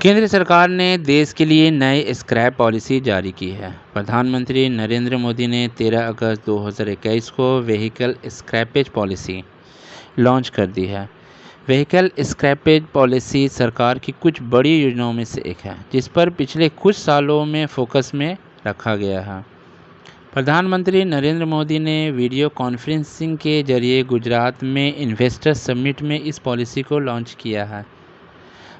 केंद्र सरकार ने देश के लिए नई स्क्रैप पॉलिसी जारी की है। प्रधानमंत्री नरेंद्र मोदी ने 13 अगस्त 2021 को व्हीकल स्क्रैपेज पॉलिसी लॉन्च कर दी है। व्हीकल स्क्रैपेज पॉलिसी सरकार की कुछ बड़ी योजनाओं में से एक है, जिस पर पिछले कुछ सालों में फोकस में रखा गया है। प्रधानमंत्री नरेंद्र मोदी ने वीडियो कॉन्फ्रेंसिंग के जरिए गुजरात में इन्वेस्टर समिट में इस पॉलिसी को लॉन्च किया है।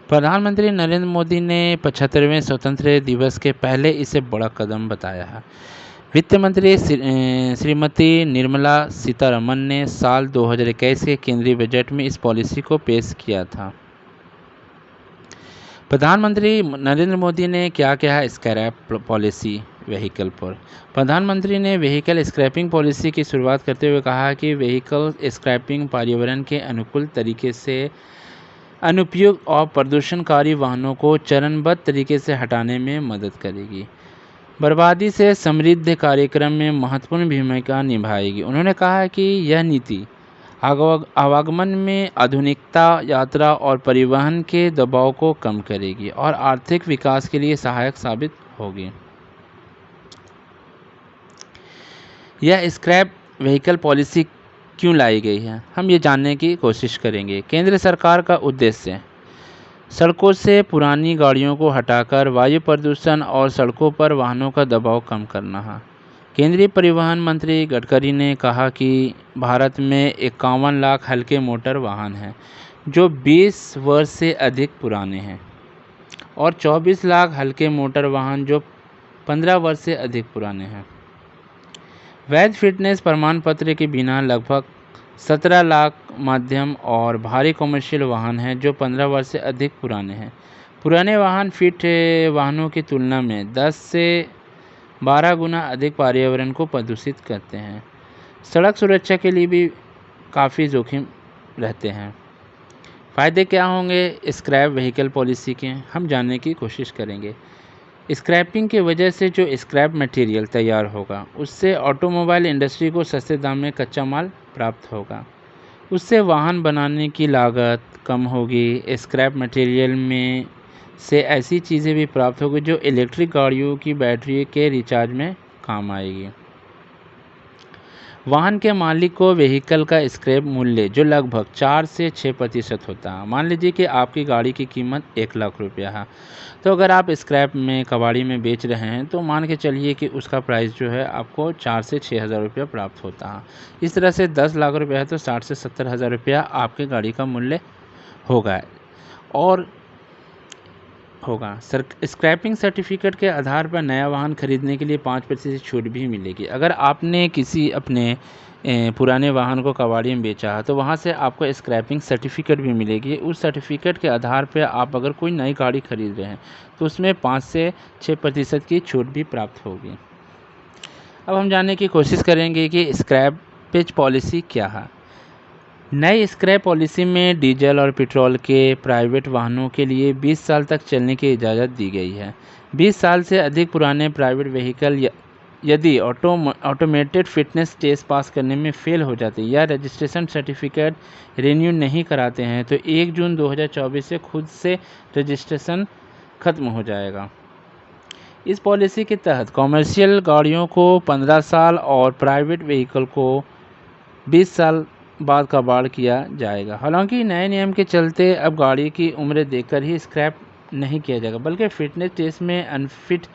प्रधानमंत्री नरेंद्र मोदी ने 75वें स्वतंत्रता दिवस के पहले इसे बड़ा कदम बताया है। वित्त मंत्री श्रीमती निर्मला सीतारमण ने साल 2021 के केंद्रीय बजट में इस पॉलिसी को पेश किया था। प्रधानमंत्री नरेंद्र मोदी ने क्या कहा है स्क्रैप पॉलिसी व्हीकल पर। प्रधानमंत्री ने व्हीकल स्क्रैपिंग पॉलिसी की शुरुआत करते हुए कहा कि व्हीकल स्क्रैपिंग पर्यावरण के अनुकूल तरीके से अनुपयुक्त और प्रदूषणकारी वाहनों को चरणबद्ध तरीके से हटाने में मदद करेगी, बर्बादी से समृद्ध कार्यक्रम में महत्वपूर्ण भूमिका निभाएगी। उन्होंने कहा कि यह नीति आवागमन में आधुनिकता, यात्रा और परिवहन के दबाव को कम करेगी और आर्थिक विकास के लिए सहायक साबित होगी। यह स्क्रैप व्हीकल पॉलिसी क्यों लाई गई है, हम ये जानने की कोशिश करेंगे। केंद्र सरकार का उद्देश्य सड़कों से पुरानी गाड़ियों को हटाकर वायु प्रदूषण और सड़कों पर वाहनों का दबाव कम करना है। केंद्रीय परिवहन मंत्री गडकरी ने कहा कि भारत में 51 लाख हल्के मोटर वाहन हैं जो 20 वर्ष से अधिक पुराने हैं और 24 लाख हल्के मोटर वाहन जो 15 वर्ष से अधिक पुराने हैं। वैध फिटनेस प्रमाण पत्र के बिना लगभग 17 लाख मध्यम और भारी कमर्शियल वाहन हैं जो 15 वर्ष से अधिक पुराने हैं। पुराने वाहन फिट वाहनों की तुलना में 10 से 12 गुना अधिक पर्यावरण को प्रदूषित करते हैं। सड़क सुरक्षा के लिए भी काफ़ी जोखिम रहते हैं। फ़ायदे क्या होंगे स्क्रैप व्हीकल पॉलिसी के, हम जानने की कोशिश करेंगे। स्क्रैपिंग की वजह से जो स्क्रैप मटेरियल तैयार होगा उससे ऑटोमोबाइल इंडस्ट्री को सस्ते दाम में कच्चा माल प्राप्त होगा। उससे वाहन बनाने की लागत कम होगी। स्क्रैप मटेरियल में से ऐसी चीज़ें भी प्राप्त होगी जो इलेक्ट्रिक गाड़ियों की बैटरी के रिचार्ज में काम आएगी। वाहन के मालिक को व्हीकल का स्क्रैप मूल्य जो लगभग 4 से 6% होता है। मान लीजिए कि आपकी गाड़ी की कीमत 1 लाख रुपया है, तो अगर आप स्क्रैप में कबाड़ी में बेच रहे हैं तो मान के चलिए कि उसका प्राइस जो है आपको 4 से 6 हज़ार रुपया प्राप्त होता है। इस तरह से 10 लाख रुपया है तो 60 से 70 हज़ार रुपया आपके गाड़ी का मूल्य होगा और स्क्रैपिंग सर्टिफिकेट के आधार पर नया वाहन खरीदने के लिए 5% छूट भी मिलेगी। अगर आपने किसी अपने पुराने वाहन को कबाड़ी में बेचा है तो वहाँ से आपको स्क्रैपिंग सर्टिफिकेट भी मिलेगी। उस सर्टिफिकेट के आधार पर आप अगर कोई नई गाड़ी खरीद रहे हैं तो उसमें 5 से 6% की छूट भी प्राप्त होगी। अब हम जानने की कोशिश करेंगे कि स्क्रैपेज पॉलिसी क्या है। नई स्क्रैप पॉलिसी में डीजल और पेट्रोल के प्राइवेट वाहनों के लिए 20 साल तक चलने की इजाज़त दी गई है। 20 साल से अधिक पुराने प्राइवेट व्हीकल यदि ऑटोमेटेड फिटनेस टेस्ट पास करने में फेल हो जाते या रजिस्ट्रेशन सर्टिफिकेट रिन्यू नहीं कराते हैं तो 1 जून 2024 से खुद से रजिस्ट्रेशन खत्म हो जाएगा। इस पॉलिसी के तहत कॉमर्शियल गाड़ियों को 15 साल और प्राइवेट व्हीकल को 20 साल बाद कबाड़ किया जाएगा। हालांकि नए नियम के चलते अब गाड़ी की उम्र देखकर ही स्क्रैप नहीं किया जाएगा, बल्कि फिटनेस टेस्ट में अनफिट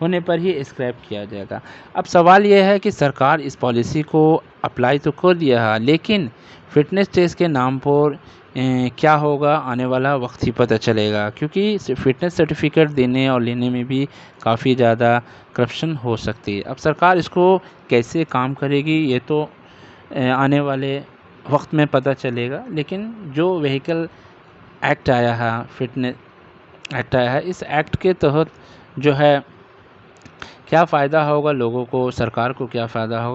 होने पर ही स्क्रैप किया जाएगा। अब सवाल यह है कि सरकार इस पॉलिसी को अप्लाई तो कर दिया है, लेकिन फिटनेस टेस्ट के नाम पर क्या होगा आने वाला वक्त ही पता चलेगा, क्योंकि फिटनेस सर्टिफिकेट देने और लेने में भी काफ़ी ज़्यादा करप्शन हो सकती है। अब सरकार इसको कैसे काम करेगी ये तो आने वाले वक्त में पता चलेगा, लेकिन जो व्हीकल एक्ट आया है, फिटनेस एक्ट आया है, इस एक्ट के तहत जो है क्या फ़ायदा होगा लोगों को, सरकार को क्या फ़ायदा होगा।